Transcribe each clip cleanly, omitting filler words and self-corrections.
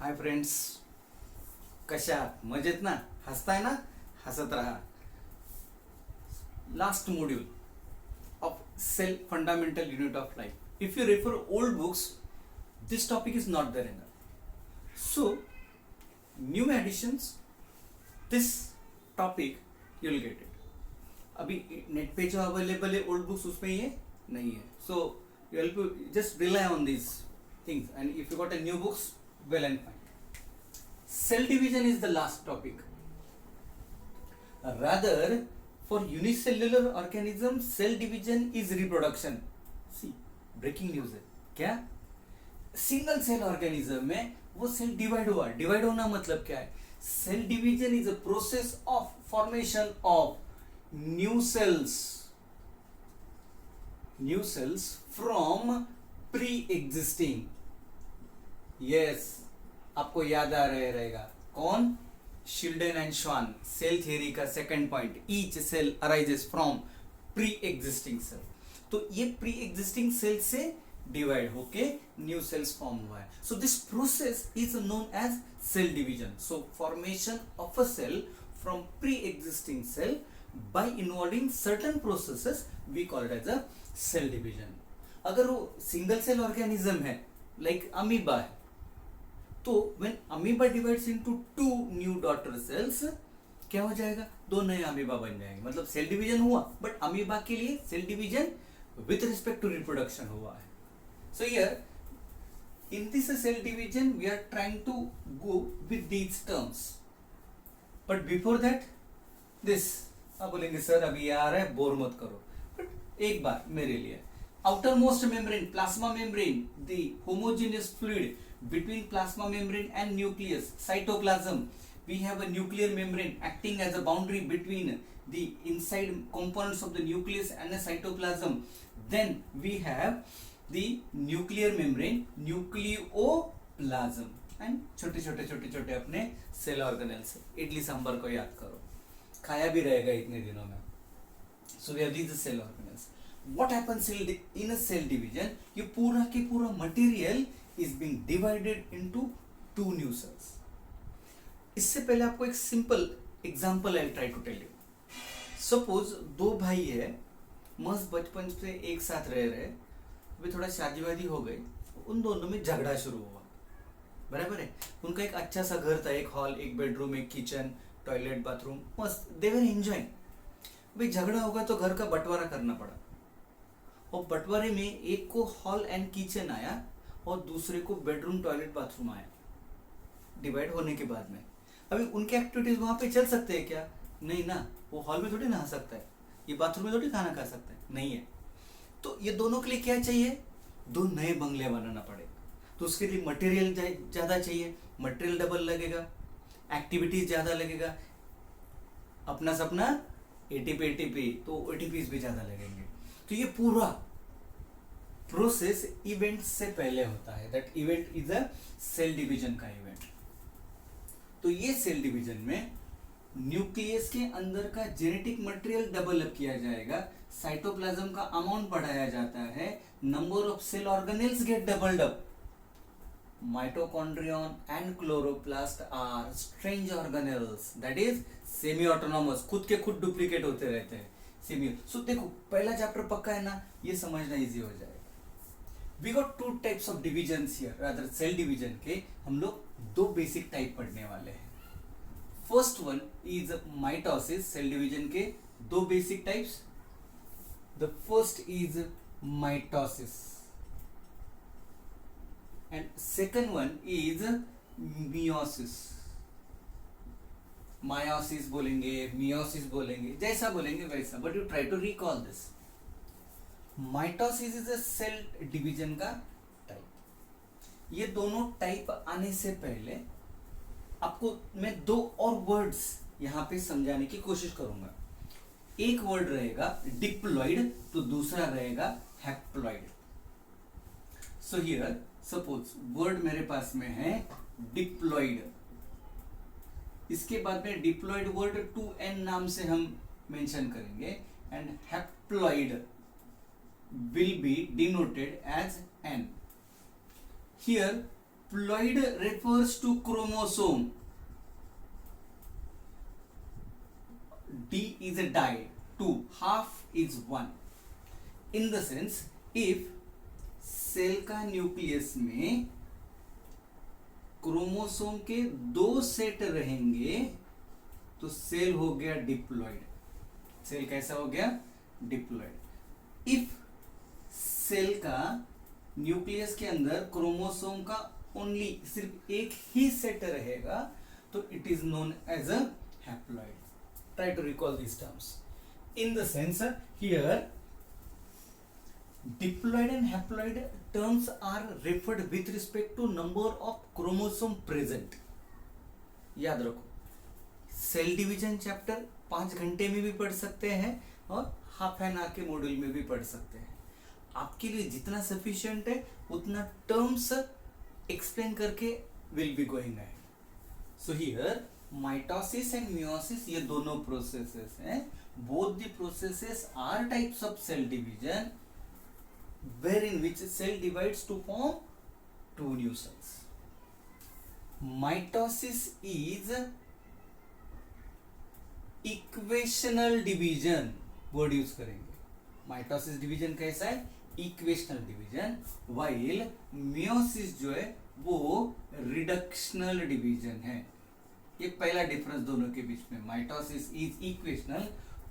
Hi friends, कशा आहात? मजेत ना? हसताय ना? हसत रहा. Last module of cell fundamental unit of life. If you refer old books, this topic is not there enough. So new additions, this topic you will get it. अभी net पे जो अवेलेबल है ओल्ड बुक्स उसमें ये नहीं है. So you help just rely on these things and if you got a new books well and fine. Cell division is the last topic. Rather, for unicellular organism, cell division is reproduction. See, breaking news है क्या? Single cell organism में वो cell divide हुआ. Divide होना मतलब क्या है? Cell division is a process of formation of new cells from pre existing. Yes, आपको याद आ रहे रहेगा कौन? Schleiden and Schwann cell theory का second point. Each cell arises from pre existing cell. तो ये प्री एग्जिस्टिंग सेल से डिवाइड होके न्यू सेल्स फॉर्म हुआ है. So this process is known as cell division. So formation of a cell from pre existing cell by involving certain processes we call it as a cell division. अगर वो single cell organism है like amoeba है, तो when amoeba divides into two new daughter cells क्या हो जाएगा? दो नए अमीबा बन जाएंगे. मतलब सेल डिवीजन हुआ, बट अमीबा के लिए cell division with respect to reproduction हुआ है. So here in this cell division we are trying to go with these terms, but before that this. आप बोलेंगे सर अभी ये आ रहा है, बोर मत करो. बट एक बार मेरे लिए, outer most membrane, plasma membrane, the homogeneous fluid between plasma membrane and nucleus, cytoplasm. We have a nuclear membrane acting as a boundary between the inside components of the nucleus and the cytoplasm. Then we have the nuclear membrane, nucleoplasm, and छोटे छोटे अपने cell organelles. Idli sambar को याद करो, खाया भी रहेगा इतने दिनों में. So we have these cell organelles. What happens in a cell division? ये पूरा के पूरा material is being divided into two new cells. इससे पहले आपको एक simple example I try to tell you. Suppose दो भाई है, मस्त बचपन से एक साथ रह रहे, अभी थोड़ा शादी वादी हो गई, उन दोनों में झगड़ा शुरू हुआ. बराबर है. उनका एक अच्छा सा घर था, एक हॉल, एक बेडरूम, एक किचन, टॉयलेट, बाथरूम, मस्त. दे वर एंजॉयिंग. भाई झगड़ा होगा तो घर का बंटवारा करना पड़ा, और बंटवारे में एक को हॉल एंड किचन आया और दूसरे को बेडरूम, टॉयलेट, बाथरूम आया. डिवाइड होने के बाद में अभी उनके एक्टिविटीज वहां पे चल सकते हैं क्या? नहीं ना. वो हॉल में थोड़ी नहा सकता है, ये बाथरूम में थोड़ी खाना खा सकता है, नहीं है. तो ये दोनों के लिए क्या चाहिए? दो नए बंगले बनाना पड़ेगा. तो उसके लिए मटेरियल ज्यादा चाहिए, मटेरियल डबल लगेगा, एक्टिविटीज ज्यादा लगेगा. अपना सपना एटीपी, तो एटीपीज भी ज्यादा लगेंगे. तो ये पूरा प्रोसेस इवेंट से पहले होता है. That event is a cell division का इवेंट. तो ये सेल डिवीजन में न्यूक्लियस के अंदर का जेनेटिक मटेरियल डेवलप किया जाएगा, साइटोप्लाज्म का अमाउंट बढ़ाया जाता है, number of cell organelles get doubled up. Mitochondrion and chloroplast are strange organelles, that is semi autonomous, खुद के खुद डुप्लीकेट होते रहते हैं. सेमी. सो देखो पहला चैप्टर पक्का है ना, ये समझना इजी हो जाएगा. We got two types of divisions here, rather cell division के हम लोग दो बेसिक टाइप पढ़ने वाले हैं. First one is mitosis. Cell division के दो basic types. The first is mitosis and second one is meiosis. Meiosis बोलेंगे, मियोसिस बोलेंगे, जैसा बोलेंगे वैसा, but you try to recall this. Mitosis is a cell division का टाइप. ये दोनों टाइप आने से पहले आपको मैं दो और वर्ड्स यहां पे समझाने की कोशिश करूंगा. एक वर्ड रहेगा डिप्लॉइड, तो दूसरा रहेगा haploid. So here suppose word मेरे पास में है डिप्लॉइड. इसके बाद में डिप्लॉइड वर्ड 2n नाम से हम मेंशन करेंगे, and haploid will be denoted as N. Here diploid refers to chromosome. D is a die, 2, half is 1. In the sense, if cell का न्यूक्लियस में क्रोमोसोम के 2 सेट रहेंगे तो सेल हो गया डिप्लॉइड. सेल कैसा हो गया? डिप्लॉइड. इफ सेल का न्यूक्लियस के अंदर क्रोमोसोम का ओनली सिर्फ एक ही सेट रहेगा तो it is known as a haploid. Try to recall these terms. In the sense, here diploid and haploid terms are referred with respect to number of chromosome present. याद रखो, cell division chapter 5 घंटे में भी पढ़ सकते हैं और half an hour के मॉड्यूल में भी पढ़ सकते हैं. आपके लिए जितना सफिशिएंट है उतना टर्म्स एक्सप्लेन करके will be going ahead. So here mitosis and meiosis ये दोनों प्रोसेसेस हैं. Both the processes are types of cell division wherein which cell divides to form 2 new cells. Mitosis is equational division word use करेंगे. Mitosis division कैसा है? Equational division. While meiosis जो है वो reductional division है. ये पहला डिफरेंस दोनों के बीच में. Mitosis is equational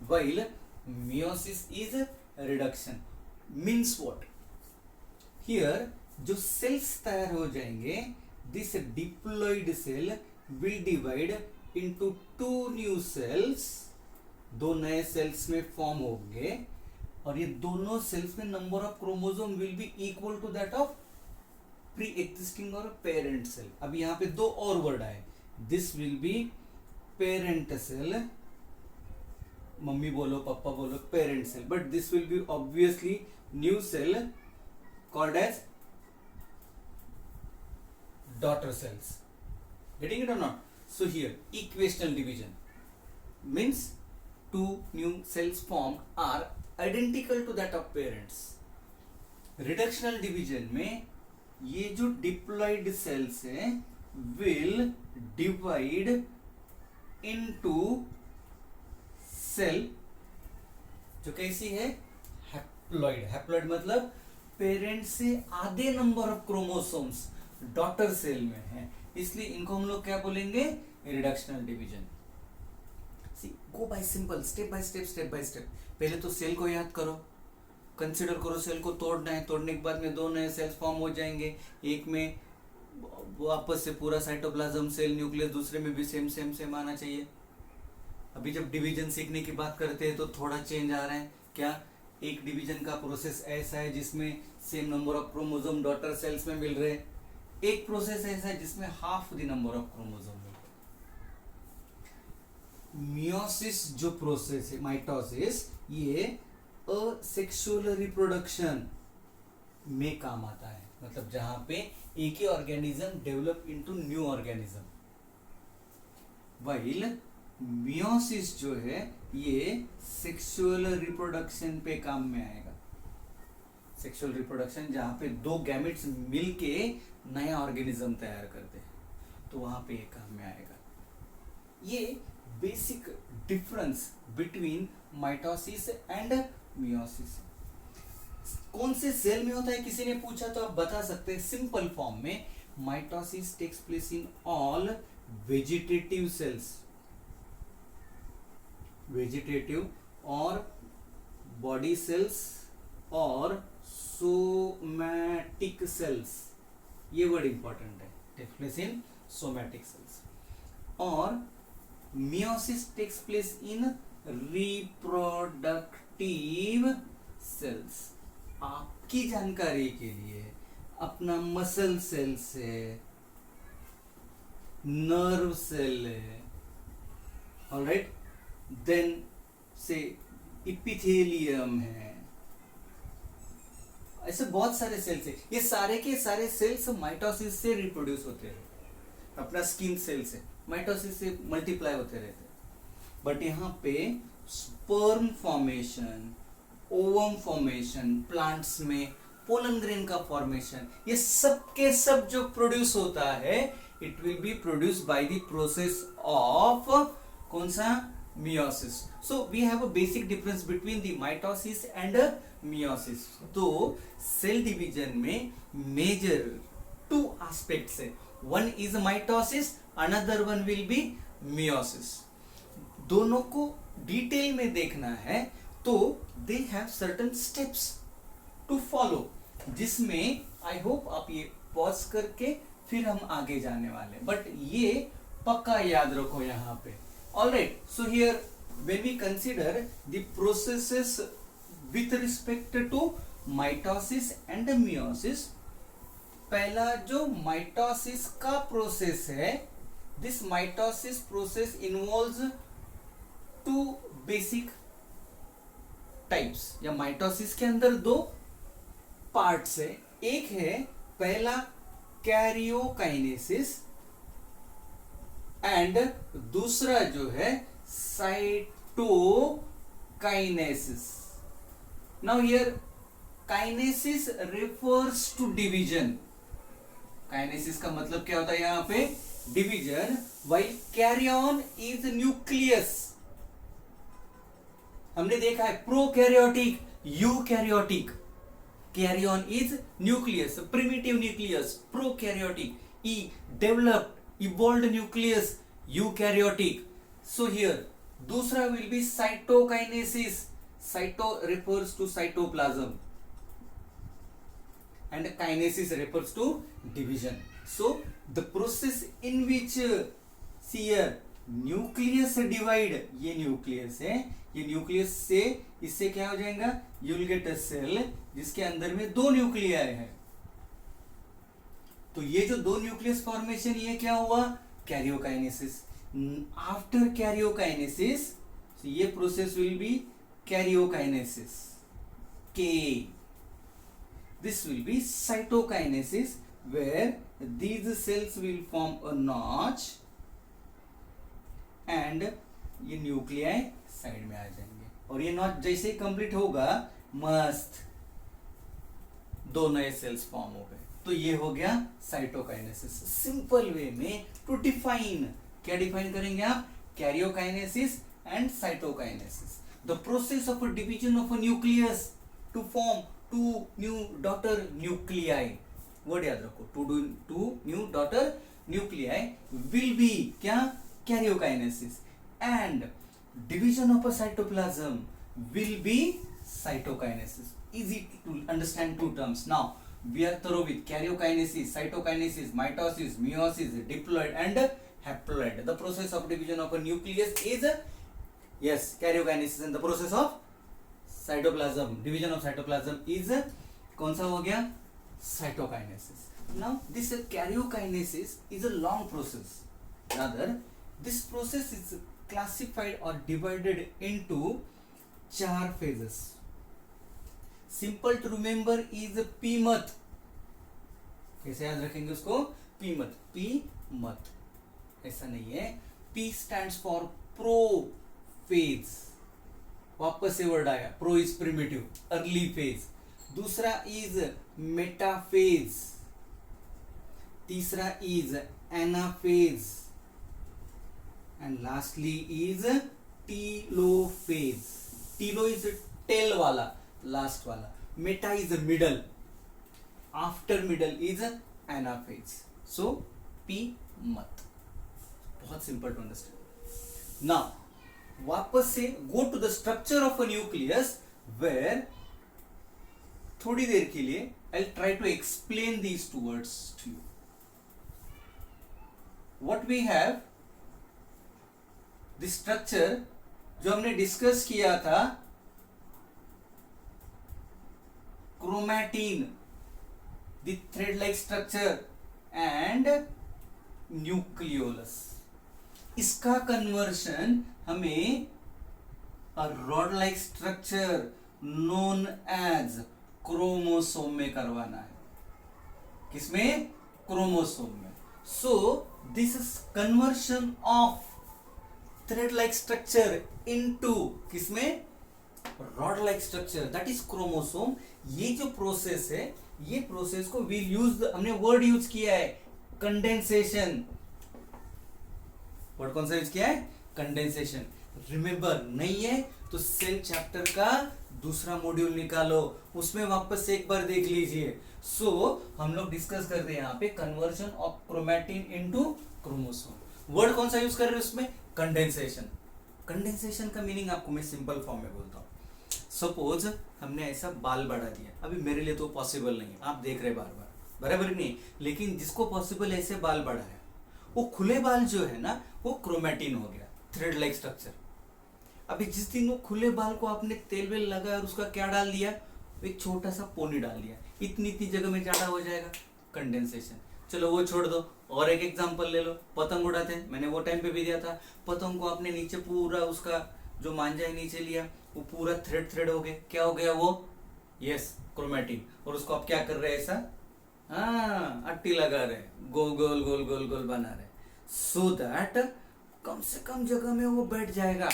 while meiosis is reduction. Means what? Here जो सेल्स तैयार हो जाएंगे, this diploid cell will divide into 2 new cells. 2 नए सेल्स में फॉर्म होंगे और ये दोनों सेल्स में number of chromosome will be equal to that of pre existing और पेरेंट सेल. अब यहाँ पे 2 और वर्ड आए. This will be parent cell. Mummy बोलो पापा बोलो parent cell, but this will be obviously new cell called as daughter cells. Getting it or not? So here equational division means 2 new cells formed are identical to that of parents. Reductional division में ये जो diploid cells हैं will divide into cell जो कैसी है? Haploid. Haploid मतलब parent से आधे number of chromosomes daughter cell में है, इसलिए इनको हम लोग क्या बोलेंगे? Reductional division. See go by simple, step by step. पहले तो सेल को याद करो, कंसिडर करो सेल को तोड़ना है. तोड़ने के बाद में 2 नए सेल्स फॉर्म हो जाएंगे. एक में वापस से पूरा साइटोप्लाज्म सेल न्यूक्लियस, दूसरे में भी सेम आना चाहिए. अभी जब डिवीजन सीखने की बात करते हैं तो थोड़ा चेंज आ रहा है. क्या? एक डिवीजन का प्रोसेस ऐसा है जिसमें same number of chromosome daughter cells में मिल रहे. एक प्रोसेस ऐसा है जिसमें half the number of chromosome मिल रहे. मियोसिस जो प्रोसेस है, माइटोसिस, ये असेक्सुअल रिप्रोडक्शन में काम आता है. मतलब जहां पे एक ही organism develop into new organism. While meiosis जो है ये सेक्सुअल रिप्रोडक्शन पे काम में आएगा. सेक्सुअल रिप्रोडक्शन जहां पे 2 गैमेट्स मिलके नया ऑर्गेनिज्म तैयार करते हैं, तो वहां पे ये काम में आएगा. ये basic difference between mitosis and meiosis. कौन से सेल में होता है किसी ने पूछा तो आप बता सकते हैं सिंपल फॉर्म में. Mitosis takes place in all vegetative cells, vegetative और बॉडी सेल्स और सोमैटिक सेल्स. ये वर्ड इंपॉर्टेंट है. Takes place in somatic cells. और meiosis takes place in reproductive cells. आपकी जानकारी के लिए अपना मसल सेल्स है, नर्व सेल है, ऑलराइट, देन से इपिथेलियम है. ऐसे बहुत सारे सेल्स है. ये सारे के सारे सेल्स माइटोसिस से रिप्रोड्यूस होते हैं. अपना स्किन सेल से माइटोसिस से मल्टीप्लाई होते रहते हैं. बट यहाँ पे sperm formation, ovum formation plants में, पोलन ग्रेन का फॉर्मेशन, ये सब के सब जो प्रोड्यूस होता है it will be produce by the process of कौन सा, meiosis. So we have a basic difference between the mitosis and meiosis. तो सेल डिवीजन में मेजर टू एस्पेक्ट्स है, one is mitosis, another one will be meiosis. दोनों को detail में देखना है तो they have certain steps to follow, जिसमें आई होप आप ये पॉज करके फिर हम आगे जाने वाले, बट ये पक्का याद रखो यहां पे. Alright, so here when we consider the processes with respect to mitosis and meiosis, पहला जो माइटोसिस का प्रोसेस है, this mitosis process involves two basic types, या माइटोसिस के अंदर दो पार्ट्स है. एक है पहला कैरियोकाइनेसिस एंड दूसरा जो है cytokinesis. Now here kinesis refers to division. Kinesis का मतलब क्या होता है यहां पे, division, while karyon is nucleus. हमने देखा है prokaryotic, eukaryotic. Karyon is nucleus, primitive nucleus, prokaryotic. Eu developed, evolved nucleus, eukaryotic. So here दूसरा will be cytokinesis. Cyto refers to cytoplasm and kinesis refers to division. So the process in which see here nucleus divide, ये nucleus है, ये nucleus से इससे क्या हो जाएगा, you will get a cell जिसके अंदर में दो न्यूक्लियाई है. तो ये जो दो न्यूक्लियस फॉर्मेशन, ये क्या हुआ, कैरियोकाइनेसिस. आफ्टर कैरियोकाइनेसिस ये process will be karyokinesis, K. This will be cytokinesis, where these cells will form a notch and ये न्यूक्लियाई साइड में आ जाएंगे. और ये नॉच जैसे ही कंप्लीट होगा, मस्त दो नए सेल्स फॉर्म हो गए. तो ये हो गया साइटोकाइनेसिस. सिंपल वे में टू डिफाइन, क्या डिफाइन करेंगे आप, karyokinesis and cytokinesis. The process of a division of a nucleus to form two new daughter nuclei. Word याद रखो, two new daughter nuclei will be क्या, karyokinesis, and division of a cytoplasm will be cytokinesis. Easy to understand two terms. Now we are thorough with karyokinesis, cytokinesis, mitosis, meiosis, diploid and haploid. The process of division of a nucleus is yes, karyokinesis, and the process of cytoplasm, division of cytoplasm is कौन सा हो गया, cytokinesis. Now this karyokinesis is a long process. Rather, this process is classified or divided into 4 phases. Simple to remember is PMAT. कैसे याद रखेंगे उसको, PMAT. PMAT ऐसा नहीं है. P stands for pro phase, वापस से वर्ड आया, pro is primitive, early phase. दूसरा इज मेटाफेज, तीसरा इज anaphase and lastly is telophase. Telo is tail वाला, लास्ट वाला. Meta is middle, after middle is anaphase. So PMAT, बहुत सिंपल टू अंडरस्टैंड. नाउ वापस से go to the structure of a nucleus, where थोड़ी देर के लिए I try to explain these two words to you. What we have, the structure जो हमने discuss किया था, chromatin, the thread like structure and nucleolus. इसका कन्वर्शन हमें rod like structure known as chromosome में करवाना है. किसमें, क्रोमोसोम में. So this is conversion of thread like structure into किसमें, rod like structure that is chromosome. ये जो प्रोसेस है, ये प्रोसेस को वील यूज, हमने वर्ड यूज किया है कंडेंसेशन। वर्ड कौन सा यूज किया है? कंडेंसेशन। रिमेंबर नहीं है तो सेल चैप्टर का दूसरा मॉड्यूल निकालो, उसमें वापस से एक बार देख लीजिए। सो हम लोग डिस्कस कर रहे हैं यहाँ पे conversion of chromatin into chromosome. Word कौन सा यूज कर रहे हैं उसमें? कंडेंसेशन। कंडेंसेशन का मीनिंग आपको मैं सिंपल फॉर्म में बोलता हूँ। सपोज हमने ऐसा बाल बढ़ा दिया, अभी मेरे लिए तो पॉसिबल नहीं है, आप देख रहे बार बार, बराबर नहीं, लेकिन जिसको पॉसिबल ऐसे बाल बढ़ा है, वो खुले बाल जो है ना, वो क्रोमैटिन हो गया, थ्रेड लाइक स्ट्रक्चर। अभी जिस दिन वो खुले बाल को आपने तेल वेल लगाया और उसका क्या डाल दिया, एक छोटा सा पोनी डाल दिया, इतनी इतनी जगह में जाड़ा हो जाएगा, कंडेंसेशन। चलो वो छोड़ दो, और एक एग्जांपल ले लो, पतंग उड़ाते हैं, मैंने वो टाइम पे भी दिया था। पतंग को आपने नीचे पूरा उसका जो मांझा है नीचे लिया, वो पूरा थ्रेड थ्रेड हो गया, क्या हो गया वो? Yes, chromatin. और उसको आप क्या कर रहे हैं? ऐसा अट्टी लगा रहे, गोल गोल गोल गोल गोल बना रहे, सो दैट कम से कम जगह में वो बैठ जाएगा।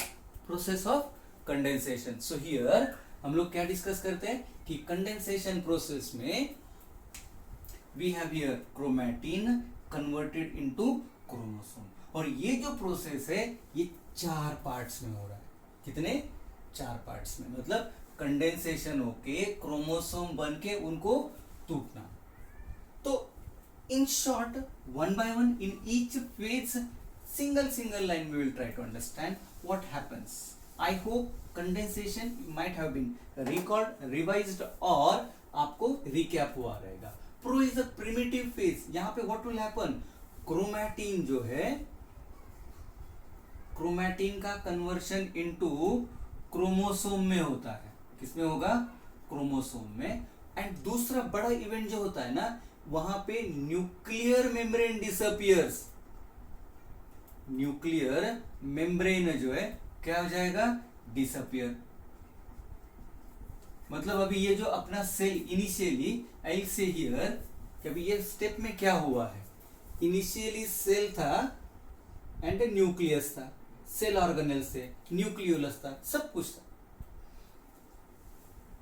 Process of condensation. So here हम लोग क्या डिस्कस करते हैं कि कंडेंसेशन प्रोसेस में we have here chromatin converted into chromosome. और ये जो प्रोसेस है ये 4 पार्ट्स में हो रहा है। कितने? 4 पार्ट्स में, मतलब कंडेंसेशन होके क्रोमोसोम बन के उनको टूटना। तो in short, one by one in each phase, single line we will try to understand what happens. I hope condensation might have been recalled, revised और आपको recap हुआ रहेगा. Pro is the primitive phase. यहाँ पे what will happen? Chromatin जो है, chromatin का conversion into chromosome में होता है। किसमें होगा? क्रोमोसोम में। एंड दूसरा बड़ा इवेंट जो होता है ना, वहां पे nuclear membrane disappears. Nuclear membrane जो है क्या हो जाएगा? डिसअपियर। मतलब अभी ये जो अपना सेल इनिशियली, आई से हियर, अभी ये स्टेप में क्या हुआ है? इनिशियली सेल था एंड न्यूक्लियस था, सेल ऑर्गेनेल से न्यूक्लियोलस था, सब कुछ था।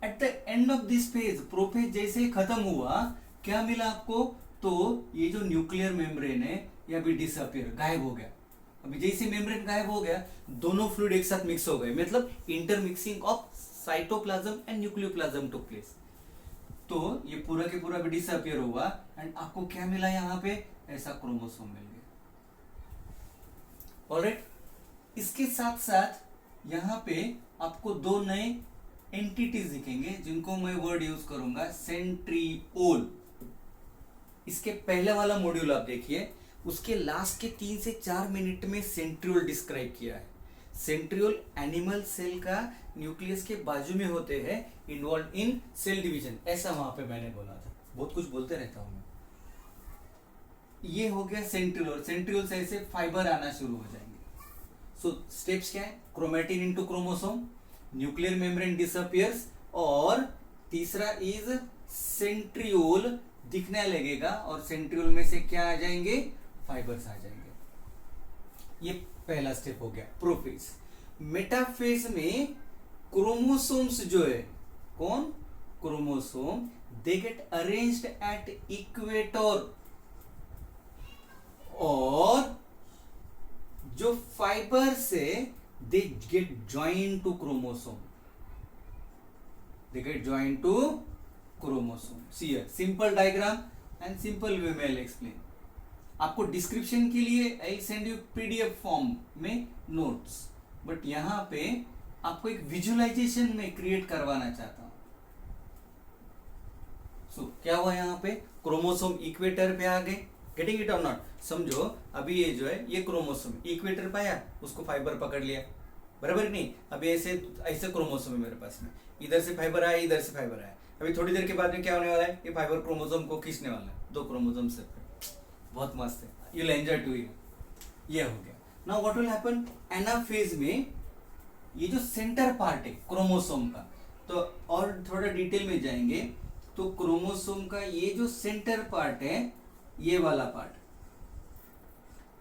At the end of this phase, prophase जैसे ही खत्म हुआ, क्या मिला आपको? तो ये जो न्यूक्लियर मेम्ब्रेन है ये अभी डिसअपियर, गायब हो गया। अभी जैसे मेम्ब्रेन गायब हो गया, दोनों फ्लूइड एक साथ मिक्स हो गए, मतलब intermixing of cytoplasm and nucleoplasm took place. तो ये पूरा के पूरा भी डिसअपियर हुआ एंड आपको क्या मिला? यहाँ पे ऐसा क्रोमोसोम मिल गया। ऑलराइट, इसके साथ साथ यहाँ पे आपको 2 नए एंटिटीज दिखेंगे जिनको मैं वर्ड यूज करूंगा सेंट्रियोल। इसके पहले वाला मॉड्यूल आप देखिए, उसके लास्ट के 3 से 4 मिनट में सेंट्रियोल डिस्क्राइब किया है। सेंट्रियोल एनिमल सेल का न्यूक्लियस के बाजू में होते हैं, इन्वॉल्व इन सेल डिवीजन, ऐसा वहां पे मैंने बोला था। बहुत कुछ बोलते रहता हूं मैं। ये हो गया सेंट्रियोल। सेंट्रियोल से ऐसे फाइबर आना शुरू हो जाएंगे। सो स्टेप्स क्या है? Chromatin into chromosome, nuclear membrane disappears, और तीसरा इज सेंट्रियोल दिखने लगेगा और सेंट्रियोल में से क्या आ जाएंगे? फाइबर्स आ जाएंगे। ये पहला स्टेप हो गया प्रोफेज। मेटाफेज में क्रोमोसोम्स जो है, कौन? Chromosome, they get arranged at equator, और जो फाइबर से they get join to chromosome, they get join to chromosome. See here simple diagram and simple way में एक्सप्लेन। आपको डिस्क्रिप्शन के लिए I send you PDF form में notes, but यहां पे आपको एक विजुअलाइजेशन में क्रिएट करवाना चाहता हूं। सो क्या हुआ? यहां पे क्रोमोसोम इक्वेटर पे आ गए। गेटिंग इट और नॉट? समझो अभी ये जो है, ये क्रोमोसोम इक्वेटर पाया, उसको फाइबर पकड़ लिया, बराबर नहीं? अभी ऐसे ऐसे क्रोमोसोम है मेरे पास में, इधर से फाइबर आया, इधर से फाइबर आया। अभी थोड़ी देर के बाद में क्या होने वाला है? ये फाइबर क्रोमोसोम को खींचने वाला है, 2 क्रोमोसोम से। बहुत मस्त है, you will enjoy to it. ये हो गया। Now what will happen? Anaphase में ये जो सेंटर पार्ट है क्रोमोसोम का, तो और थोड़ा डिटेल में जाएंगे तो क्रोमोसोम का ये जो सेंटर पार्ट है, ये वाला part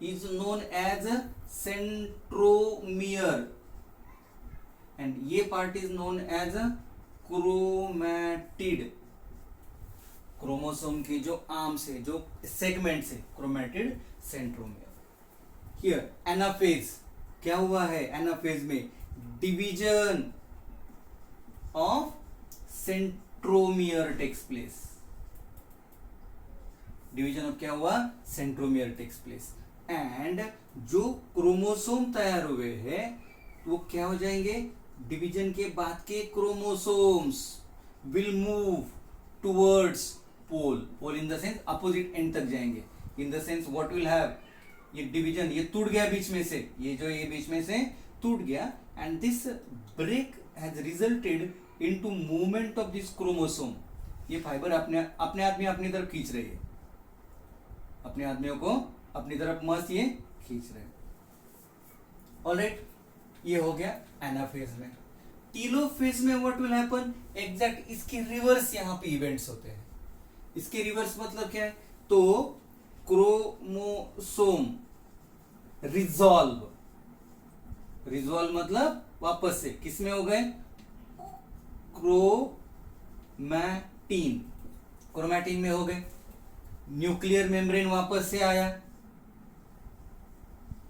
is known as centromere. And ये part is known as a chromatid. Chromosome के जो आर्म्स है, जो सेगमेंट्स है, क्रोमैटिड सेंट्रोमियर। हियर एनाफेज, क्या हुआ है एनाफेज में? Division of centromere takes place. Division of क्या हुआ? Centromere takes place. एंड जो क्रोमोसोम तैयार हुए हैं वो क्या हो जाएंगे? डिवीजन के बाद के chromosomes will move towards pole. Pole in the sense opposite end तक जाएंगे। In the sense what will have, ये डिवीजन ये टूट गया बीच में से, ये जो ये बीच में से टूट गया, and this break has resulted into movement of this chromosome. ये फाइबर अपने आदमी अपनी तरफ खींच रही है, अपने आदमियों को अपनी तरफ मस्त ये खींच रहे हैं। ऑलराइट, ये हो गया एनाफेज में। टीलोफेज में व्हाट विल हैपन? एग्जैक्ट इसके रिवर्स यहाँ पे इवेंट्स होते हैं। इसके रिवर्स मतलब क्या है? तो क्रोमोसोम रिजॉल्व, रिजॉल्व मतलब वापस से किस में हो गए? क्रोमैटिन, क्रोमैटिन में हो गए। न्यूक्लियर मेम्ब्रेन वापस से आया,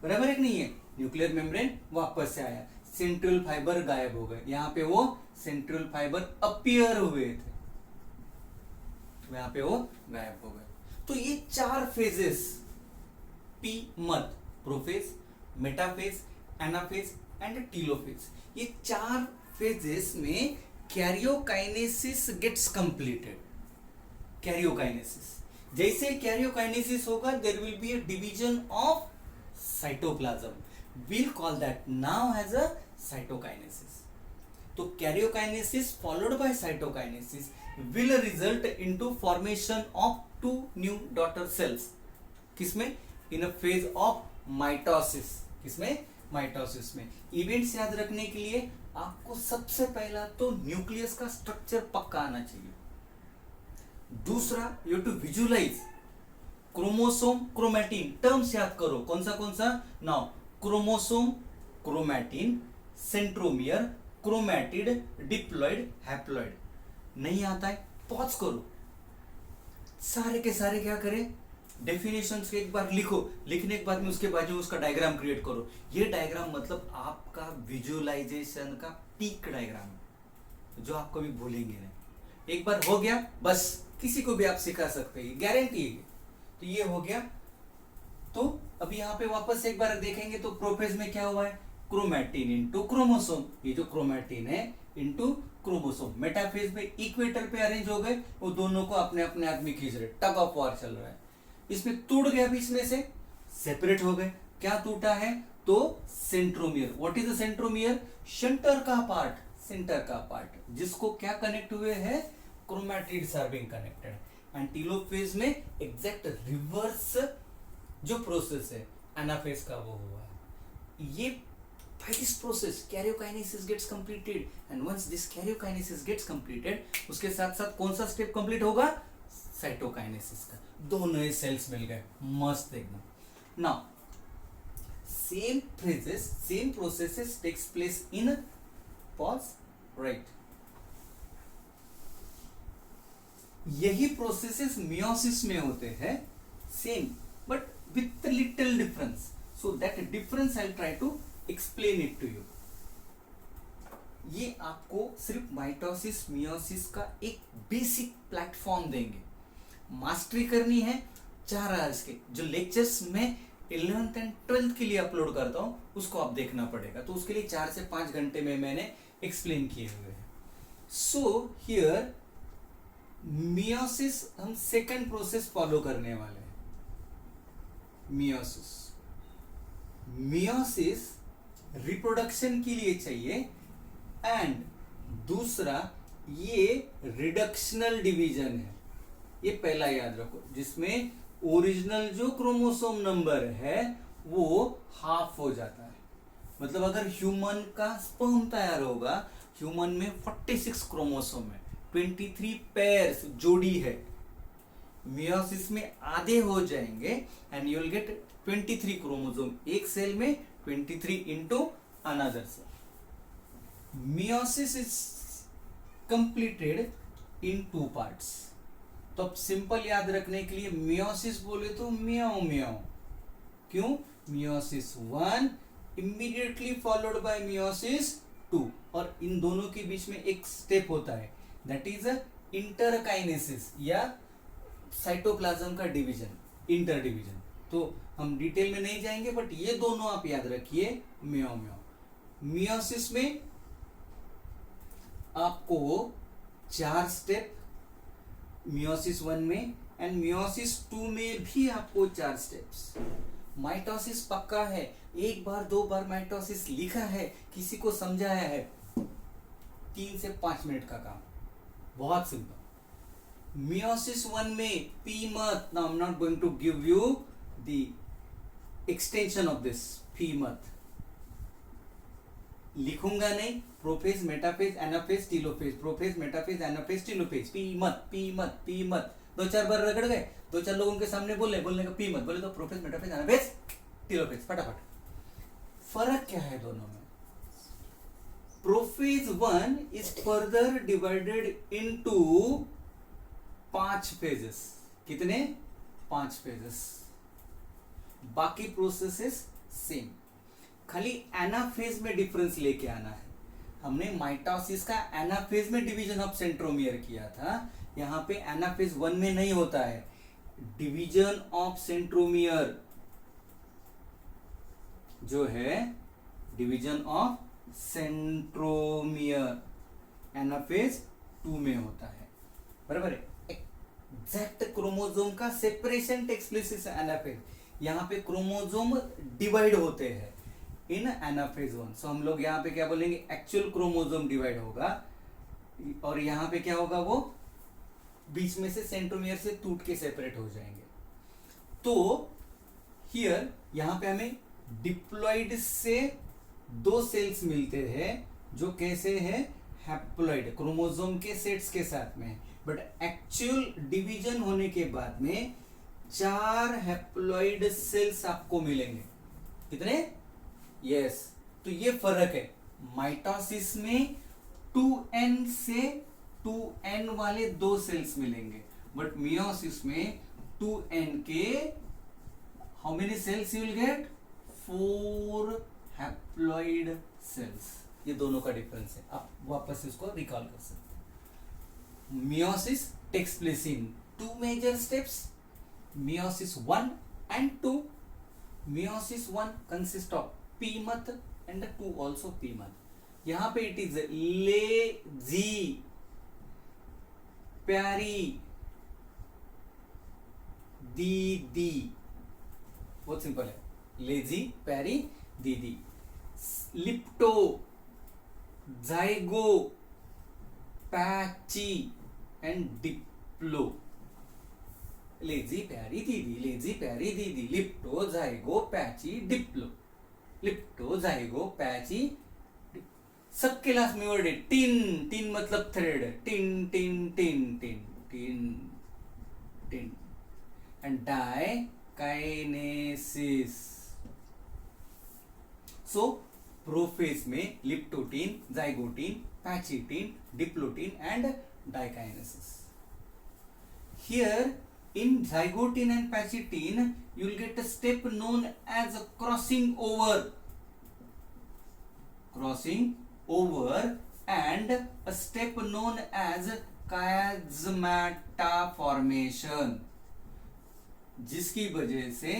बराबर है कि नहीं है? न्यूक्लियर मेम्ब्रेन वापस से आया, सेंट्रल फाइबर गायब हो गए। यहां पे वो सेंट्रल फाइबर अपीयर हुए थे, यहां पे वो गायब हो गए। तो ये चार phases, PMAT, prophase, metaphase, anaphase and telophase, ये चार फेजेस में कैरियोकाइनेसिस गेट्स कंप्लीटेड। कैरियोकाइनेसिस, जैसे कैरियोकाइनेसिस होगा there will be a division of cytoplasm, we'll call that now as a cytokinesis. तो karyokinesis followed by cytokinesis will result into formation of two new daughter cells. किसमें? in a phase of mitosis. किसमें? Mitosis में। Events याद रखने के लिए आपको सबसे पहला तो न्यूक्लियस का स्ट्रक्चर पक्का आना चाहिए। दूसरा, you to visualise chromosome, chromatin, terms याद करो। कौन सा? Now chromosome, chromatin, centromere, chromatid, diploid, haploid. नहीं आता है? पॉज करो, सारे के सारे क्या करें? डेफिनेशंस के एक बार लिखो, लिखने के बाद में उसके बाजू उसका डायग्राम क्रिएट करो। ये डायग्राम मतलब आपका विजुअलाइजेशन का पीक डायग्राम है, जो आप कभी भूलेंगे नहीं। एक बार हो गया बस, किसी को भी आप सिखा सकते हैं, गारंटी है। तो ये हो गया। तो अभी यहाँ पे वापस एक बार देखेंगे तो प्रोफेज में क्या हुआ है? क्रोमैटिन इनटू क्रोमोसोम, ये जो क्रोमैटिन है इनटू क्रोमोसोम। मेटाफेज में इक्वेटर पे अरेंज हो गए, वो दोनों को अपने अपने आदमी खींच रहे, टग ऑफ वॉर चल रहा है। इसमें टूट गया बीच में से, सेपरेट हो गए। क्या टूटा है? तो centromere. What is the centromere? Centre का पार्ट, सेंटर का पार्ट, जिसको क्या कनेक्ट हुए हैं? Chromatids are being connected. And telophase में एग्जैक्ट रिवर्स जो प्रोसेस है एनाफेज का वो हुआ है। ये by this process karyokinesis gets completed, and once this karyokinesis gets completed, उसके साथ साथ कौन सा स्टेप कंप्लीट होगा? साइटोकाइनेसिस का। दो नए सेल्स मिल गए, मस्त एकदम। Now same process, same processes takes place in pause, right. यही प्रोसेसेस मियोसिस में होते हैं, same but with little difference. So that difference I will try to explain it to you. ये आपको सिर्फ माइटोसिस मियोसिस का एक बेसिक प्लेटफॉर्म देंगे। मास्टरी करनी है 4 आवर्स के, जो लेक्चर्स में 11th एंड 12th के लिए अपलोड करता हूं, उसको आप देखना पड़ेगा। तो उसके लिए 4 से 5 घंटे में मैंने एक्सप्लेन किए हुए हैं। सो हियर मियोसिस, हम सेकंड प्रोसेस फॉलो करने वाले हैं। मियोसिस, मियोसिस रिप्रोडक्शन के लिए चाहिए, एंड दूसरा ये रिडक्शनल डिवीजन है। ये पहला याद रखो, जिसमें ओरिजिनल जो क्रोमोसोम नंबर है वो हाफ हो जाता है। मतलब अगर ह्यूमन का स्पर्म तैयार होगा, ह्यूमन में 46 क्रोमोसोम है, 23 पेयर्स जोड़ी है। मियोसिस में आधे हो जाएंगे and you will get 23 chromosome एक सेल में, 23 into another cell. Meiosis is completed in 2 parts. तो अब सिंपल याद रखने के लिए मियोसिस बोले तो मियाओ मियाओ। क्यों? Meiosis 1 immediately followed by meiosis 2, और इन दोनों के बीच में एक स्टेप होता है, दैट इज इंटरकाइनेसिस या साइटोप्लाज्म का डिवीजन, इंटर डिवीजन। तो हम डिटेल में नहीं जाएंगे, बट ये दोनों आप याद रखिए, मियाओ मियाओ। मियोसिस में आपको 4 स्टेप, मियोसिस 1 में, एंड मियोसिस 2 में भी आपको 4 स्टेप्स। माइटोसिस पक्का है, 1 बार 2 बार माइटोसिस लिखा है, किसी को समझाया है, 3 से 5 मिनट का काम, बहुत सिंपल। मियोसिस 1 में PMAT, now I am not going to give you the extension of this, PMAT लिखूंगा नहीं, prophase metaphase anaphase telophase, prophase metaphase anaphase telophase, PMAT PMAT PMAT, 2-4 बार रगड़ गए, 2-4 लोगों के सामने बोलने का पी मत, बोले तो प्रोफेज मेटाफेज एनाफेज टीलोफेज, फटाफट। फर्क क्या है दोनों में? Prophase 1 is further divided into 5 phases. कितने? 5 फेजेस। बाकी प्रोसेसेस सेम, खाली एनाफेज में डिफरेंस लेके आना है। हमने माइटोसिस का एनाफेज में डिवीजन ऑफ सेंट्रोमियर किया था, यहां पे एनाफेज 1 में नहीं होता है। डिवीजन ऑफ सेंट्रोमियर जो है, डिवीजन ऑफ सेंट्रोमियर एनाफेज 2 में होता है, बराबर है। एग्जैक्ट क्रोमोसोम का separation takes place in anaphase, यहां पे क्रोमोसोम डिवाइड होते हैं इन एनाफेज 1। सो हम लोग यहाँ पे क्या बोलेंगे, एक्चुअल क्रोमोसोम डिवाइड होगा, और यहाँ पे क्या होगा, वो बीच में से सेंट्रोमियर से टूट के सेपरेट हो जाएंगे। तो हियर यहाँ पे हमें डिप्लॉइड से 2 सेल्स मिलते हैं, जो कैसे है, हैप्लॉइड क्रोमोसोम के सेट्स के साथ में, बट एक्चुअल डिवीजन होने के बाद में 4 हैप्लॉइड सेल्स आपको मिलेंगे। कितने? यस तो ये फर्क है। माइटोसिस में 2n से 2n वाले 2 सेल्स मिलेंगे, बट मियोसिस में 2n के how many cells you will get? 4 haploid cells. ये दोनों का डिफरेंस है, आप वापस इसको रिकॉल कर सकते। Meiosis takes place in 2 major steps, meiosis 1 and 2. Meiosis 1 consists of P मत and 2 also P मत. यहाँ पे it is lazy, प्यारी, दीदी, बहुत सिंपल है, लेजी, प्यारी, दीदी। Lepto, zygo, pachy and diplo. Lazy प्यारी दीदी, लेजी प्यारी दीदी, lepto zygo pachy diplo, lepto zygo pachy. सबके लास्ट में वर्ड है टिन, टिन मतलब thread, tene tene tene tene tene tene. And diakinesis. So prophase में leptotene, zygotene, pachytene, diplotene and diakinesis. Here in zygotin and pachytin you will get a step known as crossing over, crossing over, and a step known as chiasmata formation, जिसकी वजह से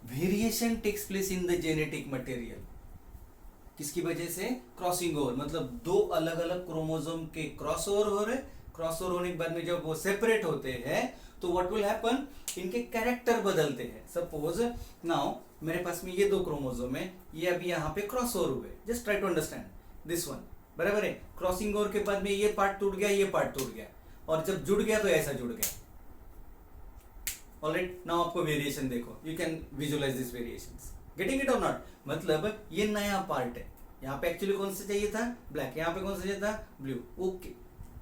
variation takes place in the genetic material. किसकी वजह से? Crossing over, मतलब 2 अलग अलग chromosome के क्रॉस ओवर हो रहे, क्रॉस ओवर होने के बाद में जब वो सेपरेट होते हैं तो व्हाट विल हैपन, इनके कैरेक्टर बदलते हैं। सपोज नाउ मेरे पास में ये 2 क्रोमोसोम है, ये अभी यहाँ पे क्रॉस ओवर हुए, just try to understand this one, बराबर है। क्रॉसिंग ओवर के बाद में ये पार्ट टूट गया, ये पार्ट टूट गया, और जब जुड़ गया तो ऐसा जुड़ गया। ऑलराइट, नाउ आपको वेरिएशन देखो, you can visualise this variations, getting it और नॉट? मतलब ये नया पार्ट है, यहाँ पे एक्चुअली कौन सा चाहिए था? ब्लैक, यहाँ पे कौन सा चाहिए था? ब्लू, ओके,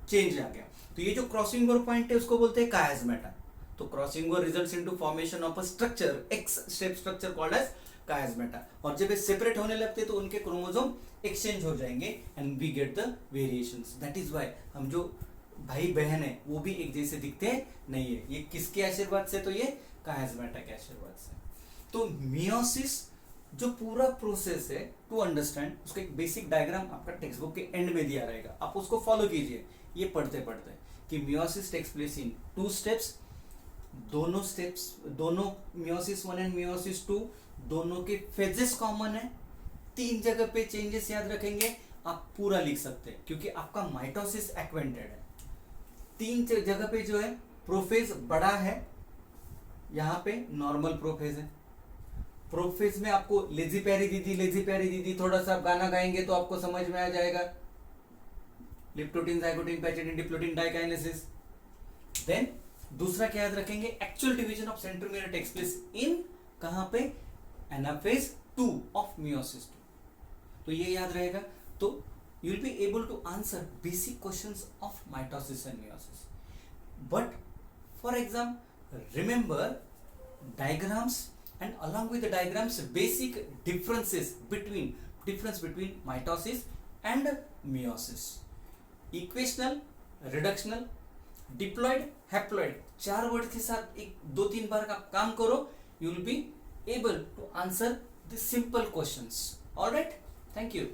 चेंज आ गया। तो ये जो क्रॉसिंग ओवर पॉइंट है उसको बोलते हैं कायस्मेटा। तो crossing over results into formation of a structure, X shape structure called as chiasmata, और जब ये सेपरेट होने लगते तो उनके क्रोमोसोम एक्सचेंज हो जाएंगे and we get the variations. That is why हम जो भाई बहन है वो भी एक जैसे दिखते नहीं है। ये किसके आशीर्वाद से? तो ये कायस्मेटा के आशीर्वाद से। तो मियोसिस जो पूरा प्रोसेस है, टू अंडरस्टैंड उसका एक बेसिक डायग्राम आपका टेक्स्ट बुक के एंड में दिया रहेगा, आप उसको फॉलो कीजिए ये पढ़ते पढ़ते, कि meiosis takes place in 2 steps. दोनों मियोसिस 1 एंड मियोसिस 2 दोनों के फेजेस कॉमन है। 3 जगह पे चेंजेस याद रखेंगे, आप पूरा लिख सकते हैं क्योंकि आपका माइटोसिस एक्वेंटेड है। 3 जगह पे जो है प्रोफेज बड़ा है, यहाँ पे नॉर्मल प्रोफेज है। प्रोफेज में आपको लेजी प्यारी दीदी थोड़ा सा गाना गाएंगे तो आपको समझ में आ जाएगा। Leptotene, zygotene, pachytene, diplotene, diakinesis. Then दूसरा क्या याद रखेंगे? Actual division of centromere takes place in कहां पे? Anaphase 2 of meiosis 2। तो ये याद रहेगा, तो you will be able to answer basic questions of mitosis and meiosis. But for exam remember diagrams, and along with the diagrams basic difference between mitosis and meiosis. Equational, reductional, diploid, haploid 4 word के साथ एक 2-3 बार का काम करो, you will be able to answer the simple questions. All right, thank you.